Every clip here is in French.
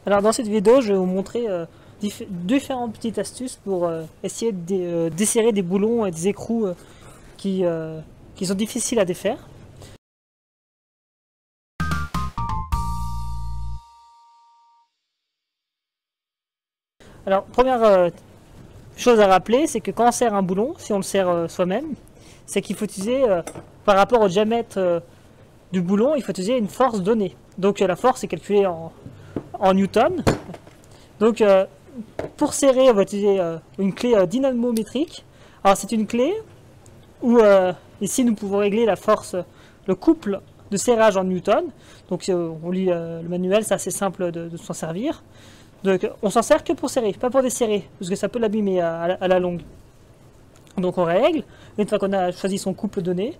Alors dans cette vidéo, je vais vous montrer différentes petites astuces pour essayer de desserrer des boulons et des écrous qui sont difficiles à défaire. Alors première chose à rappeler, c'est que quand on serre un boulon, si on le serre soi-même, c'est qu'il faut utiliser, par rapport au diamètre du boulon, il faut utiliser une force donnée. Donc la force est calculée en newton. Donc pour serrer, on va utiliser une clé dynamométrique. Alors c'est une clé où ici nous pouvons régler la force, le couple de serrage en newton. Donc on lit le manuel, c'est assez simple de s'en servir. Donc on s'en sert que pour serrer, pas pour desserrer, parce que ça peut l'abîmer à la longue. Donc on règle, une fois qu'on a choisi son couple donné,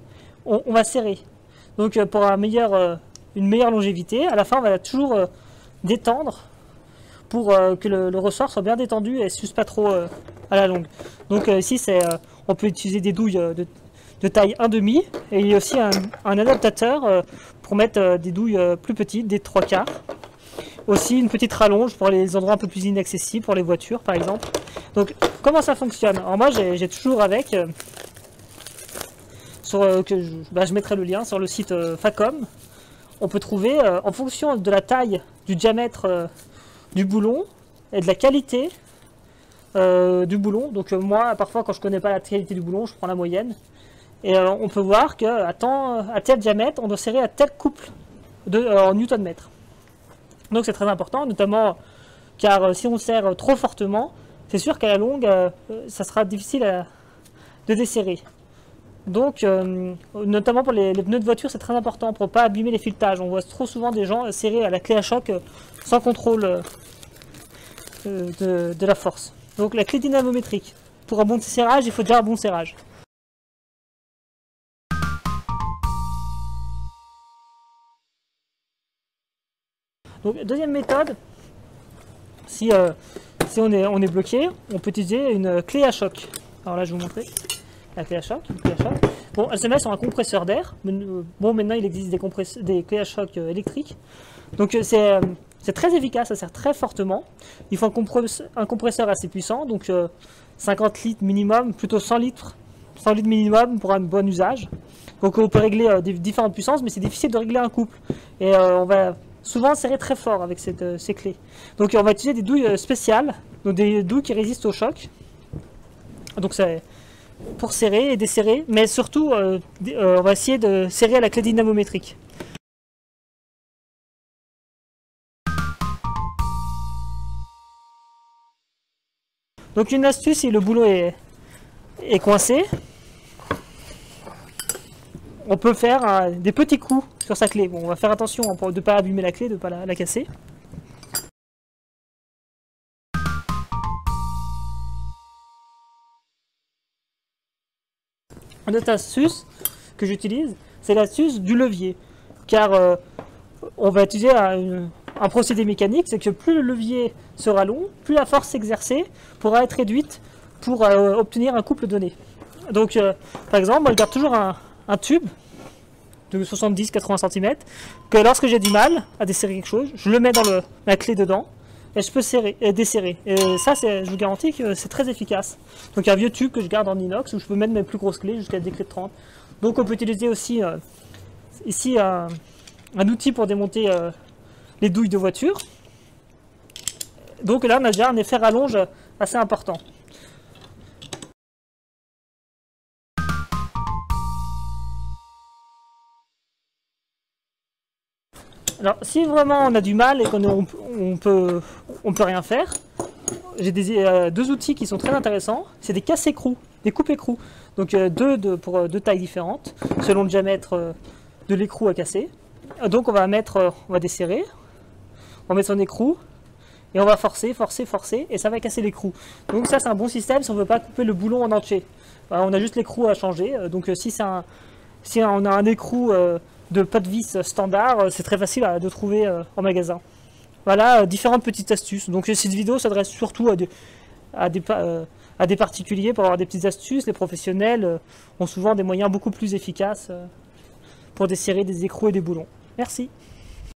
on va serrer. Donc pour une meilleure longévité, à la fin on va toujours détendre pour que le ressort soit bien détendu et ne s'use pas trop à la longue. Donc ici on peut utiliser des douilles de taille 1,5 et il y a aussi un adaptateur pour mettre des douilles plus petites, des 3/4. Aussi une petite rallonge pour les endroits un peu plus inaccessibles, pour les voitures par exemple. Donc comment ça fonctionne? Alors moi j'ai toujours avec, je mettrai le lien sur le site Facom. On peut trouver en fonction de la taille, du diamètre du boulon et de la qualité du boulon. Donc moi parfois quand je connais pas la qualité du boulon, je prends la moyenne. Et on peut voir qu'à tel diamètre, on doit serrer à tel couple en newton-mètre. Donc c'est très important, notamment car si on serre trop fortement, c'est sûr qu'à la longue, ça sera difficile de desserrer. Donc, notamment pour les pneus de voiture, c'est très important pour ne pas abîmer les filetages. On voit trop souvent des gens serrer à la clé à choc sans contrôle de la force. Donc la clé dynamométrique. Pour un bon serrage, il faut déjà un bon serrage. Donc deuxième méthode, si on est bloqué, on peut utiliser une clé à choc. Alors là je vais vous montrer la clé à choc. Bon, elle se met sur un compresseur d'air. Bon, maintenant il existe des clés à choc électriques. Donc c'est très efficace, ça sert très fortement. Il faut un compresseur assez puissant, donc 50 litres minimum, plutôt 100 litres minimum pour un bon usage. Donc on peut régler différentes puissances, mais c'est difficile de régler un couple. Et on va souvent serrer très fort avec ces clés. Donc on va utiliser des douilles spéciales, donc des douilles qui résistent au choc. Donc c'est pour serrer et desserrer, mais surtout on va essayer de serrer à la clé dynamométrique. Donc une astuce, si le boulot est coincé, on peut faire des petits coups sur sa clé. Bon, on va faire attention de ne pas abîmer la clé, de ne pas la casser. Une autre astuce que j'utilise, c'est l'astuce du levier. Car on va utiliser un procédé mécanique, c'est que plus le levier sera long, plus la force exercée pourra être réduite pour obtenir un couple donné. Donc par exemple, moi je garde toujours un tube de 70-80 cm, que lorsque j'ai du mal à desserrer quelque chose, je le mets dans la clé dedans, et je peux serrer et desserrer. Et ça, je vous garantis que c'est très efficace. Donc il y a un vieux tube que je garde en inox, où je peux mettre mes plus grosses clés, jusqu'à des clés de 30. Donc on peut utiliser aussi ici un outil pour démonter les douilles de voiture. Donc là on a déjà un effet rallonge assez important. Alors, si vraiment on a du mal et qu'on peut rien faire, j'ai deux outils qui sont très intéressants. C'est des casse-écrous, des coupes-écrous. Donc pour deux tailles différentes, selon le diamètre de l'écrou à casser. Donc on va desserrer, on va mettre son écrou, et on va forcer, et ça va casser l'écrou. Donc ça c'est un bon système si on ne veut pas couper le boulon en entier. On a juste l'écrou à changer. Donc si on a un écrou de pas de vis standard, c'est très facile de trouver en magasin. Voilà différentes petites astuces. Donc cette vidéo s'adresse surtout à des particuliers pour avoir des petites astuces. Les professionnels ont souvent des moyens beaucoup plus efficaces pour desserrer des écrous et des boulons. Merci.